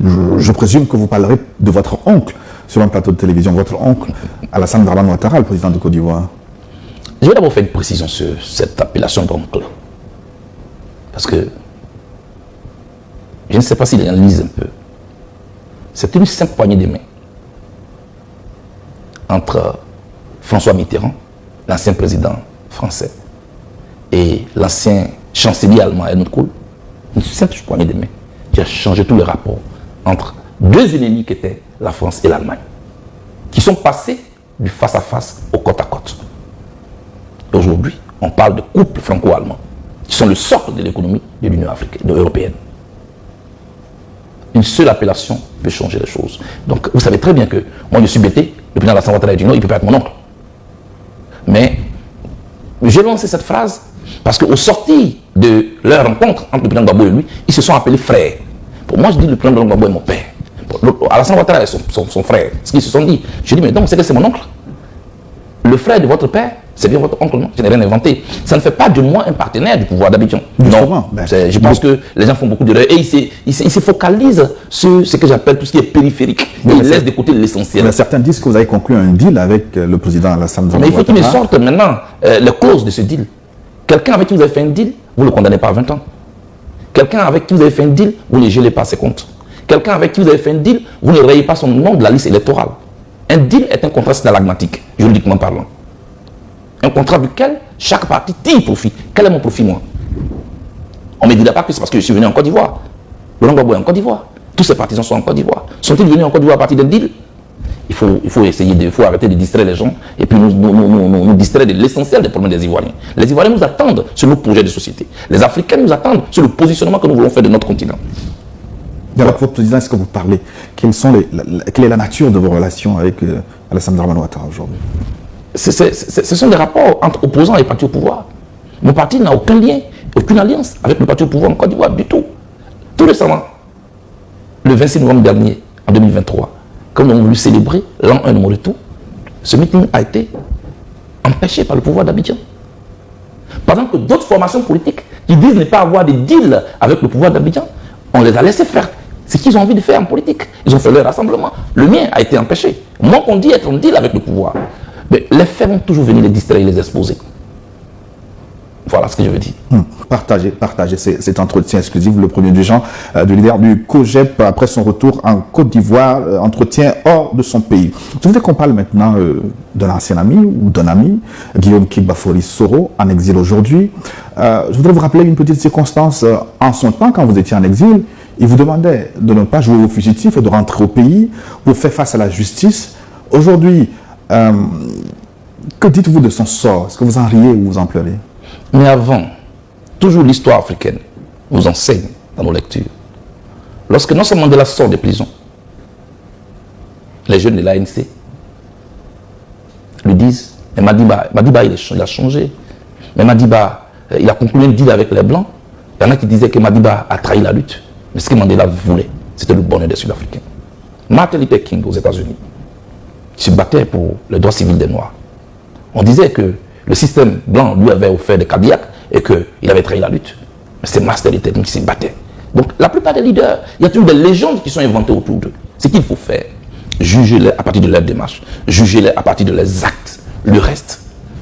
Je présume que vous parlerez de votre oncle sur un plateau de télévision, votre oncle Alassane Dramane Ouattara, le président de Côte d'Ivoire. Je vais d'abord faire une précision sur cette appellation d'oncle. Parce que je ne sais pas si les gens lisent un peu. C'est une simple poignée de main entre François Mitterrand, l'ancien président français, et l'ancien chancelier allemand Helmut Kohl. Une simple poignée de main qui a changé tous les rapports entre deux ennemis qui étaient la France et l'Allemagne, qui sont passés du face-à-face au côte-à-côte. Et aujourd'hui, on parle de couples franco-allemands, qui sont le socle de l'économie de l'Union européenne. Une seule appellation peut changer les choses. Donc, vous savez très bien que moi, je suis bêté, le président Alassane Ouattara dit non, il ne peut pas être mon oncle. Mais j'ai lancé cette phrase parce qu'au sorti de leur rencontre entre le président Gbagbo et lui, ils se sont appelés frères. Pour moi, je dis le président Gbagbo est mon père. Alassane Ouattara est son frère. Ce qu'ils se sont dit. Je dis, mais donc, c'est que c'est mon oncle. Le frère de votre père, c'est bien votre oncle, non? Je n'ai rien inventé. Ça ne fait pas de moi un partenaire du pouvoir d'Abidjan. Non. Je pense que les gens font beaucoup d'erreurs. Et ils se focalisent sur ce que j'appelle tout ce qui est périphérique. Ils laissent de côté l'essentiel. Certains disent que vous avez conclu un deal avec le président Alassane Dramane Ouattara. Mais il faut qu'il me sorte maintenant les clauses de ce deal. Quelqu'un avec qui vous avez fait un deal, vous ne le condamnez pas à 20 ans. Quelqu'un avec qui vous avez fait un deal, vous ne gelez pas ses comptes. Quelqu'un avec qui vous avez fait un deal, vous ne rayez pas son nom de la liste électorale. Un deal est un contrat synalagmatique, juridiquement parlant. Un contrat duquel chaque partie tire profit. Quel est mon profit, moi? On ne me dira pas que c'est parce que je suis venu en Côte d'Ivoire. Laurent Gbagbo est en Côte d'Ivoire. Tous ses partisans sont en Côte d'Ivoire. Sont-ils venus en Côte d'Ivoire à partir d'un deal? Il faut arrêter de distraire les gens et puis nous distraire de l'essentiel des problèmes des Ivoiriens. Les Ivoiriens nous attendent sur nos projets de société. Les Africains nous attendent sur le positionnement que nous voulons faire de notre continent. Avec votre président, est-ce que vous parlez? Quelle est la nature de vos relations avec Alassane Dramane Ouattara aujourd'hui? Ce sont des rapports entre opposants et partis au pouvoir. Mon parti n'a aucun lien, aucune alliance avec le parti au pouvoir en Côte d'Ivoire du tout. Tout récemment, le 26 novembre dernier, en 2023, comme nous avons voulu célébrer l'an 1 de mon retour, ce meeting a été empêché par le pouvoir d'Abidjan. Pendant que d'autres formations politiques qui disent ne pas avoir de deal avec le pouvoir d'Abidjan, on les a laissés faire ce qu'ils ont envie de faire en politique. Ils ont fait leur rassemblement. Le mien a été empêché. Moi, on dit être en deal avec le pouvoir. Mais les faits vont toujours venir les distraire et les exposer. Voilà ce que je veux dire. Partagez cet entretien exclusif, le premier du genre, du leader du COJEP après son retour en Côte d'Ivoire, entretien hors de son pays. Je voudrais qu'on parle maintenant d'un ancien ami ou d'un ami, Guillaume Kibafori Soro, en exil aujourd'hui. Je voudrais vous rappeler une petite circonstance. En son temps, quand vous étiez en exil, il vous demandait de ne pas jouer aux fugitifs et de rentrer au pays pour faire face à la justice. Aujourd'hui, que dites-vous de son sort? Est-ce que vous en riez ou vous en pleurez? Mais avant, toujours l'histoire africaine nous enseigne dans nos lectures. Lorsque Nelson Mandela sort de prison, les jeunes de l'ANC lui disent, mais Madiba il a changé. Mais Madiba, il a conclu un deal avec les Blancs. Il y en a qui disaient que Madiba a trahi la lutte. Mais ce que Mandela voulait, c'était le bonheur des Sud-Africains. Martin Luther King aux États-Unis se battait pour le droit civil des Noirs. On disait que le système blanc lui avait offert des Cadillacs et qu'il avait trahi la lutte. Mais c'est Martin Luther King qui se battait. Donc la plupart des leaders, il y a toujours des légendes qui sont inventées autour d'eux. Ce qu'il faut faire, jugez-les à partir de leur démarche, jugez-les à partir de leurs actes. Le reste,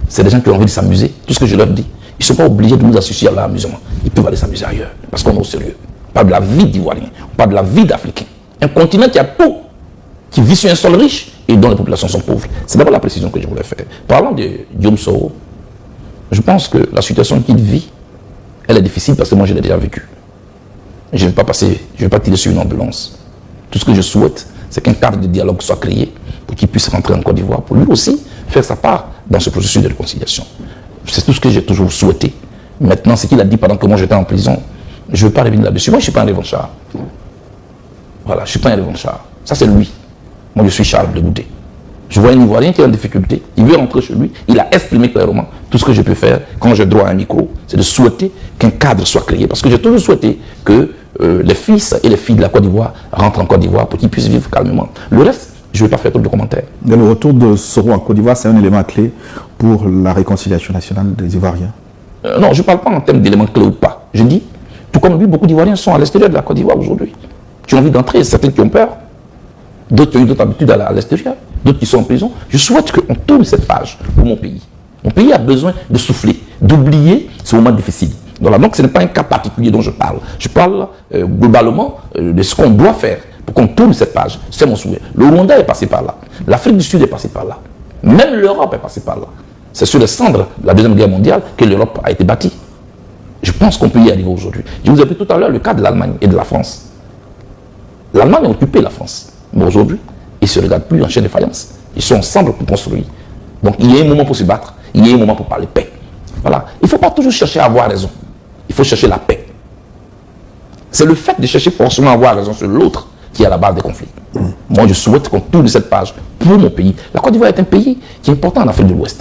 c'est des gens qui ont envie de s'amuser. Tout ce que je leur dis, ils ne sont pas obligés de nous associer à leur amusement. Ils peuvent aller s'amuser ailleurs, parce qu'on est au sérieux. On parle de la vie d'Ivoirien, on parle de la vie d'Africain. Un continent qui a tout, qui vit sur un sol riche et dont les populations sont pauvres. C'est d'abord la précision que je voulais faire. Parlant de Guillaume Soro, je pense que la situation qu'il vit, elle est difficile parce que moi je l'ai déjà vécue. Je ne vais pas tirer sur une ambulance. Tout ce que je souhaite, c'est qu'un cadre de dialogue soit créé pour qu'il puisse rentrer en Côte d'Ivoire, pour lui aussi faire sa part dans ce processus de réconciliation. C'est tout ce que j'ai toujours souhaité. Maintenant, ce qu'il a dit pendant que moi j'étais en prison, je ne veux pas revenir là-dessus. Moi, je ne suis pas un revanchard. Voilà, je ne suis pas un revanchard. Ça, c'est lui. Moi, je suis Charles Blegoudé. Je vois un Ivoirien qui est en difficulté. Il veut rentrer chez lui. Il a exprimé clairement tout ce que je peux faire quand j'ai droit à un micro. C'est de souhaiter qu'un cadre soit créé. Parce que j'ai toujours souhaité que les fils et les filles de la Côte d'Ivoire rentrent en Côte d'Ivoire pour qu'ils puissent vivre calmement. Le reste, je ne vais pas faire trop de commentaires. Et le retour de Soro en Côte d'Ivoire, c'est un élément clé pour la réconciliation nationale des Ivoiriens. Non, je ne parle pas en termes d'éléments clés ou pas. Je dis, tout comme lui, beaucoup d'Ivoiriens sont à l'extérieur de la Côte d'Ivoire aujourd'hui. qui ont envie d'entrer, certains qui ont peur, d'autres qui ont eu d'autres habitudes à l'extérieur, d'autres qui sont en prison. Je souhaite qu'on tourne cette page pour mon pays. Mon pays a besoin de souffler, d'oublier ce moment difficile. Donc ce n'est pas un cas particulier dont je parle. Je parle globalement de ce qu'on doit faire pour qu'on tourne cette page. C'est mon souhait. Le Rwanda est passé par là. L'Afrique du Sud est passée par là. Même l'Europe est passée par là. C'est sur les cendres de la Deuxième Guerre mondiale que l'Europe a été bâtie. Je pense qu'on peut y arriver aujourd'hui. Je vous ai pris tout à l'heure le cas de l'Allemagne et de la France. L'Allemagne a occupé la France. Mais aujourd'hui, ils ne se regardent plus en chaîne de faïence. Ils sont ensemble pour construire. Donc il y a un moment pour se battre. Il y a un moment pour parler paix. Voilà. Il ne faut pas toujours chercher à avoir raison. Il faut chercher la paix. C'est le fait de chercher forcément à avoir raison sur l'autre qui est à la base des conflits. Moi, je souhaite qu'on tourne cette page pour mon pays. La Côte d'Ivoire est un pays qui est important en Afrique de l'Ouest.